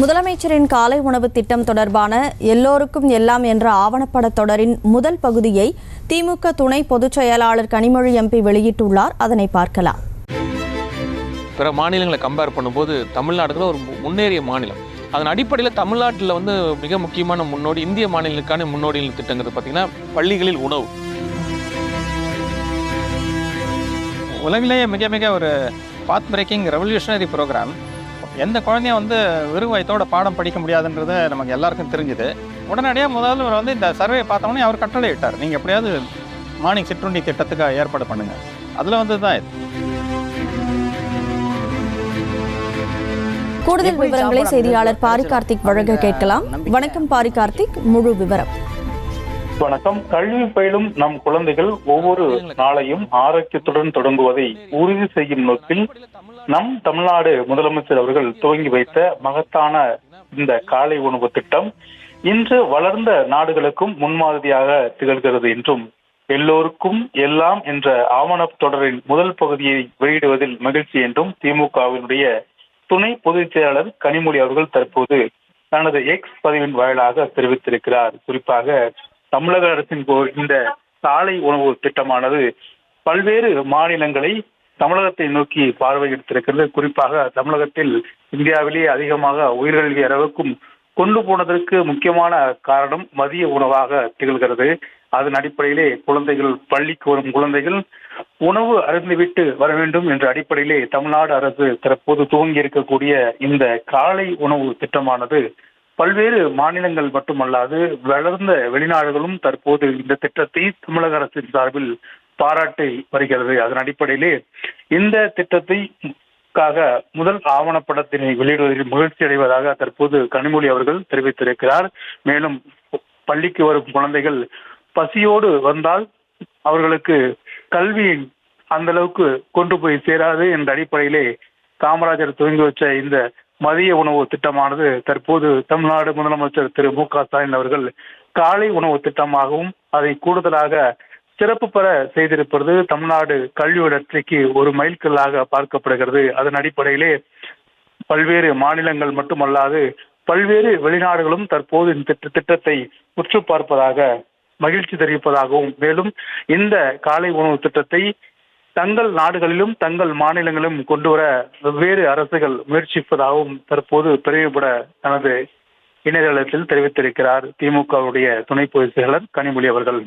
முதலமைச்சரின் காலை உணவு திட்டம் தொடர்பான எல்லோருக்கும் எல்லாம் என்ற ஆவணப்பட தொடரின் முதல் பகுதியை திமுக துணை பொதுச் செயலாளர் கனிமொழி எம்பி வெளியிட்டுள்ளார். அதனை பார்க்கலாம். பிற மாநிலங்களை கம்பேர் பண்ணும்போது தமிழ்நாடு ஒரு முன்னேறிய மாநிலம். அதன் அடிப்படையில் தமிழ்நாட்டில் மிக முக்கியமான முன்னோடி இந்திய மாநிலங்களுக்கான முன்னோடிகள் திட்டங்கிறது பார்த்தீங்கன்னா பள்ளிகளில் உணவு. உலகிலேயே மிக ஒரு பாத் பிரேக்கிங் ரெவல்யூஷனரி ப்ரோக்ராம். எந்த குழந்தையும் வெறும் வயத்தோட பாடம் படிக்க முடியாதுன்றது நமக்கு எல்லாருக்கும் தெரிஞ்சுது. உடனடியாக முதல்வர் இந்த சர்வே பார்த்தோன்னே அவர் கட்டளை இட்டார், நீங்கள் எப்படியாவது மார்னிங் சிற்றுண்டி திட்டத்துக்கு ஏற்பாடு பண்ணுங்க. அதில் தான் இது. கூடுதல் விவரங்களை செய்தியாளர் பாரி கார்த்திக் வழங்க கேட்கலாம். வணக்கம் பாரி கார்த்திக், முழு விவரம். வணக்கம். கல்வி பயிலும் நம் குழந்தைகள் ஒவ்வொரு நாளையும் ஆரோக்கியத்துடன் தொடங்குவதை உறுதி செய்யும் நோக்கில் நம் தமிழ்நாடு முதலமைச்சர் அவர்கள் துவங்கி வைத்த மகத்தான இந்த காலை உணவு திட்டம் இன்று வளர்ந்த நாடுகளுக்கும் முன்மாதிரியாக திகழ்கிறது என்றும், எல்லோருக்கும் எல்லாம் என்ற ஆவண தொடரின் முதல் பகுதியை வெளியிடுவதில் மகிழ்ச்சி என்றும் திமுகவினுடைய துணை பொதுச் செயலாளர் கனிமொழி அவர்கள் தற்போது தனது எக்ஸ் பதிவின் வாயிலாக தெரிவித்திருக்கிறார். குறிப்பாக தமிழக அரசின் இந்த காலை உணவு திட்டமானது பல்வேறு மாநிலங்களை தமிழகத்தை நோக்கி பார்வையிட்டிருக்கிறது. குறிப்பாக தமிழகத்தில் இந்தியாவிலேயே அதிகமாக உயிரிழந்த அளவுக்கும் கொண்டு போனதற்கு முக்கியமான காரணம் மதிய உணவாக திகழ்கிறது. அதன் அடிப்படையிலே குழந்தைகள், பள்ளிக்கு வரும் குழந்தைகள் உணவு அருந்திவிட்டு வர வேண்டும் என்ற அடிப்படையிலே தமிழ்நாடு அரசு தற்போது துவங்கி இருக்கக்கூடிய இந்த காலை உணவு திட்டமானது பல்வேறு மாநிலங்கள் மட்டுமல்லாது வளர்ந்த வெளிநாடுகளும் தற்போது இந்த திட்டத்தை தமிழக அரசின் சார்பில் பாராட்டி வருகிறது. அதன் அடிப்படையிலே இந்த திட்டத்தை முதல் ஆவணப்படத்தினை வெளியிடுவதில் மகிழ்ச்சி அடைவதாக தற்போது கனிமொழி அவர்கள் தெரிவித்திருக்கிறார். மேலும் பள்ளிக்கு வரும் குழந்தைகள் பசியோடு வந்தால் அவர்களுக்கு கல்வி அந்த அளவுக்கு கொண்டு போய் சேராது என்ற அடிப்படையிலே காமராஜர் துவங்கி வச்ச இந்த மதிய உணவு திட்டமானது தற்போது தமிழ்நாடு முதலமைச்சர் திரு மு.க. ஸ்டாலின் அவர்கள் காலை உணவு திட்டமாகவும் அதை கூடுதலாக சிறப்பு பெற செய்திருப்பது தமிழ்நாடு கல்வி வளர்ச்சிக்கு ஒரு மைல்கல்லாக பார்க்கப்படுகிறது. அதன் அடிப்படையிலே பல்வேறு மாநிலங்கள் மட்டுமல்லாது பல்வேறு வெளிநாடுகளும் தற்போது இந்த திட்டத்தை உற்று பார்ப்பதாக மகிழ்ச்சி தெரிவிப்பதாகவும், மேலும் இந்த காலை உணவு திட்டத்தை தங்கள் நாடுகளிலும் தங்கள் மாநிலங்களிலும் கொண்டு வர வெவ்வேறு அரசுகள் முயற்சிப்பதாகவும் தற்போது பிரிவுபட தனது இணையதளத்தில் தெரிவித்திருக்கிறார் திமுகவுடைய துணை பொதுச் செயலாளர் கனிமொழி அவர்கள்.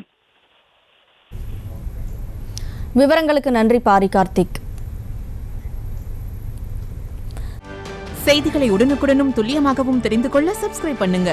விவரங்களுக்கு நன்றி பாரி கார்த்திக். செய்திகளை உடனுக்குடனும் துல்லியமாகவும் தெரிந்து கொள்ள சப்ஸ்கிரைப் பண்ணுங்க.